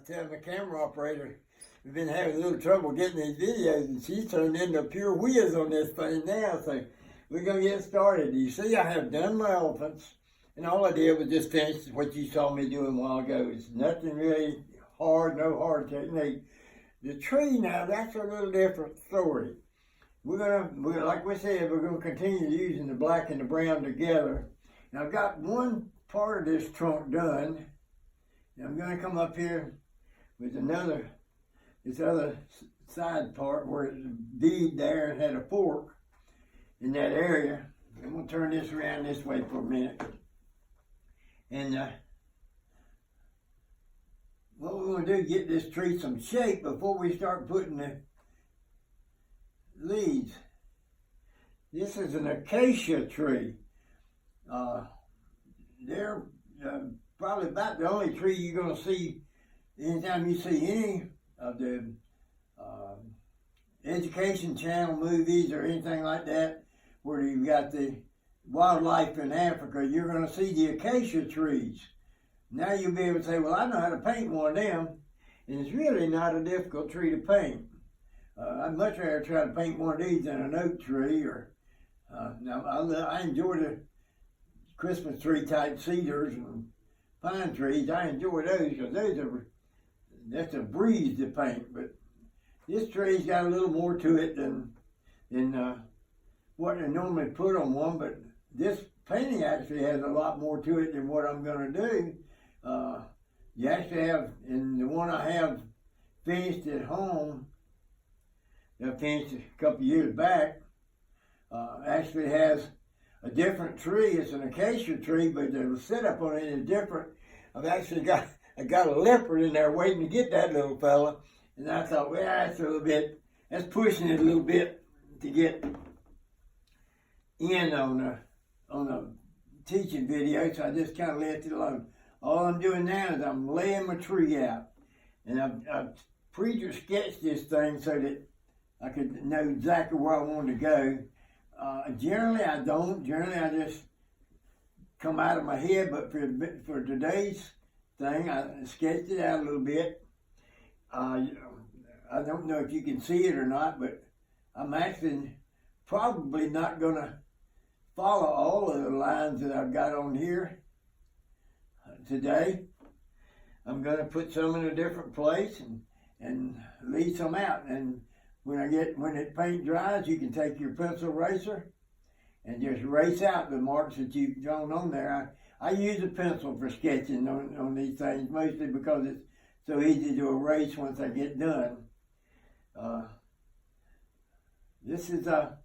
telling the camera operator we've been having a little trouble getting these videos, and she's turned into a pure whiz on this thing now. So we're going to get started. You see, I have done my elephants, and all I did was just finish what you saw me doing a while ago. It's nothing really hard, no hard technique. The tree now, that's a little different story. We're gonna, like we said, we're gonna continue using the black and the brown together. Now I've got one part of this trunk done. Now I'm gonna come up here with this other side part where it's a bead there and had a fork in that area. I'm gonna turn this around this way for a minute. And what we're gonna do is get this tree some shape before we start putting the leaves. This is an acacia tree. They're probably about the only tree you're going to see anytime you see any of the education channel movies or anything like that, where you've got the wildlife in Africa. You're going to see the acacia trees. Now you'll be able to say, well, I know how to paint one of them, and it's really not a difficult tree to paint. I'd much rather try to paint one of these than an oak tree, or now I enjoy the Christmas tree type cedars and pine trees. I enjoy those because that's a breeze to paint. But this tree's got a little more to it than what they normally put on one. But this painting actually has a lot more to it than what I'm going to do. You actually have, in the one I have finished at home, I finished a couple years back, actually has a different tree. It's an acacia tree, but the setup on it is different. I got a leopard in there waiting to get that little fella, and I thought, well, that's pushing it a little bit to get in on the teaching video, so I just kind of left it alone. All I'm doing now is I'm laying my tree out, and I've pre-sketched this thing so that I could know exactly where I wanted to go. Generally, I don't. Generally, I just come out of my head. But for today's thing, I sketched it out a little bit. I don't know if you can see it or not, but I'm actually probably not going to follow all of the lines that I've got on here today. I'm going to put some in a different place and leave some out. And when the paint dries, you can take your pencil eraser and just erase out the marks that you've drawn on there. I use a pencil for sketching on these things, mostly because it's so easy to erase once I get done. This is a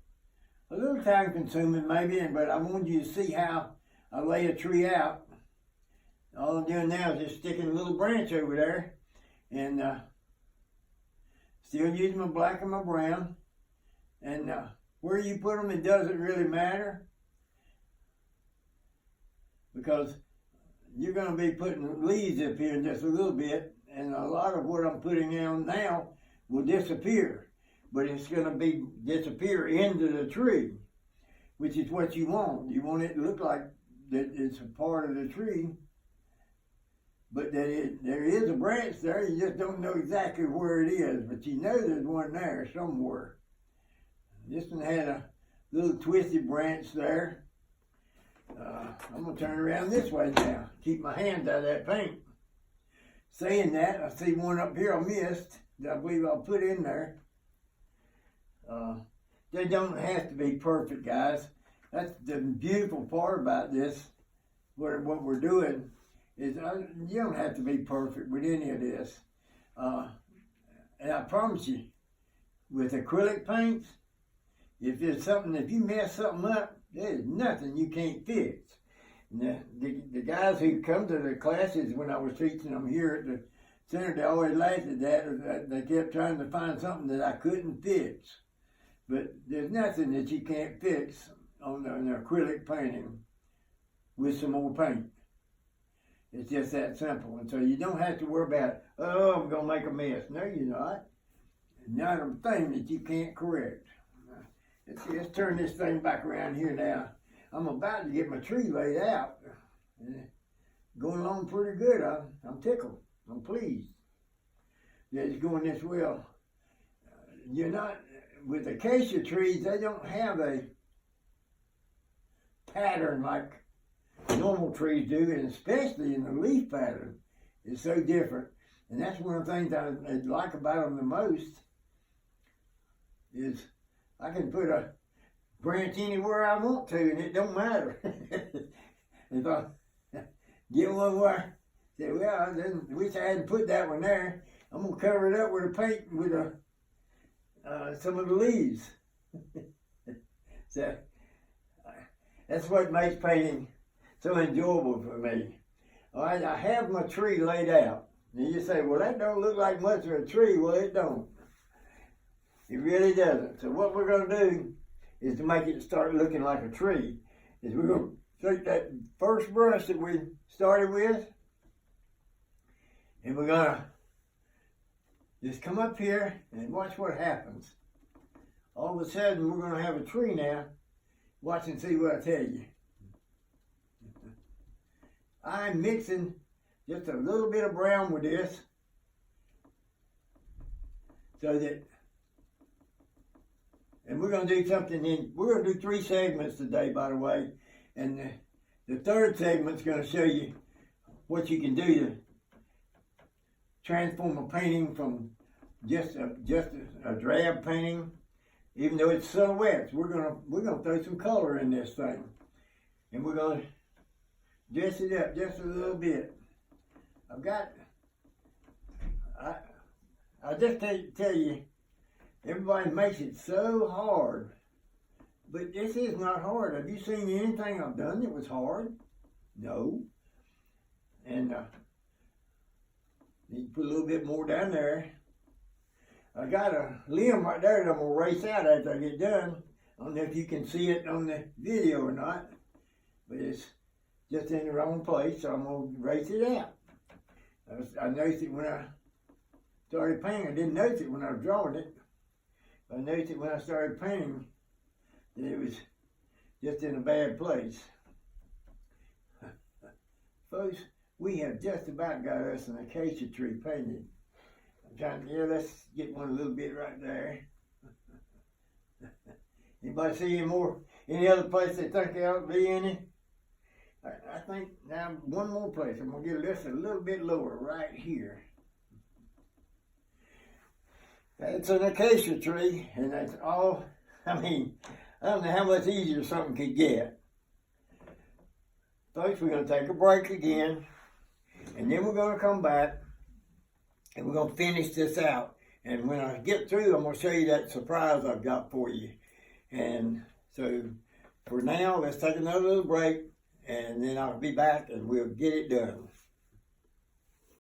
little time consuming maybe, but I want you to see how I lay a tree out. All I'm doing now is just sticking a little branch over there, and still using my black and my brown. And where you put them, it doesn't really matter, because you're going to be putting leaves up here in just a little bit, and a lot of what I'm putting on now will disappear, but it's going to disappear into the tree, which is what you want. You want it to look like that it's a part of the tree, but that there is a branch there. You just don't know exactly where it is, but you know there's one there somewhere. This one had a little twisted branch there. I'm going to turn around this way now. Keep my hands out of that paint. Saying that, I see one up here I missed that I believe I'll put in there. They don't have to be perfect, guys. That's the beautiful part about this. What we're doing is you don't have to be perfect with any of this. And I promise you, with acrylic paints, if you mess something up, there's nothing you can't fix. And the guys who come to the classes when I was teaching them here at the center, they always laughed at that. They kept trying to find something that I couldn't fix. But there's nothing that you can't fix on an acrylic painting with some more paint. It's just that simple. And so you don't have to worry about, oh, I'm going to make a mess. No, you're not. Not a thing that you can't correct. Let's turn this thing back around here now. I'm about to get my tree laid out. Going along pretty good. I'm tickled. I'm pleased. that's going this well. You're not, with acacia trees, they don't have a pattern like normal trees do, and especially in the leaf pattern. It's so different. And that's one of the things I like about them the most, is I can put a branch anywhere I want to, and it don't matter. If I get one where I say, well, I didn't, wish I hadn't put that one there, I'm gonna cover it up with a paint with some of the leaves. So that's what makes painting so enjoyable for me. All right, I have my tree laid out. And you say, well, that don't look like much of a tree. Well, it don't. It really doesn't. So what we're going to do is to make it start looking like a tree, is we're going to take that first brush that we started with, and we're going to just come up here and watch what happens. All of a sudden, we're going to have a tree now. Watch and see what I tell you. I'm mixing just a little bit of brown with this, so that, and we're going to do something we're going to do 3 segments today, by the way, and the third segment's going to show you what you can do to transform a painting from just a drab painting, even though it's silhouettes. We're gonna throw some color in this thing, and we're going to dress it up just a little bit. I just can't tell you, everybody makes it so hard, but this is not hard. Have you seen anything I've done that was hard? No. And you put a little bit more down there. I got a limb right there that I'm gonna race out after I get done. I don't know if you can see it on the video or not, but it's just in the wrong place, so I'm gonna race it out. I noticed it when I started painting. I didn't notice it when I was drawing it, but I noticed it when I started painting that it was just in a bad place. Folks, we have just about got us an acacia tree painted. I'm trying to, let's get one a little bit right there. Anybody see any other place they think there ought to be any? I think now one more place. I'm going to get this a little bit lower right here. It's an acacia tree, and that's all. I mean, I don't know how much easier something could get. Folks, we're going to take a break again, and then we're going to come back, and we're going to finish this out. And when I get through, I'm going to show you that surprise I've got for you. And so for now, let's take another little break, and then I'll be back and we'll get it done.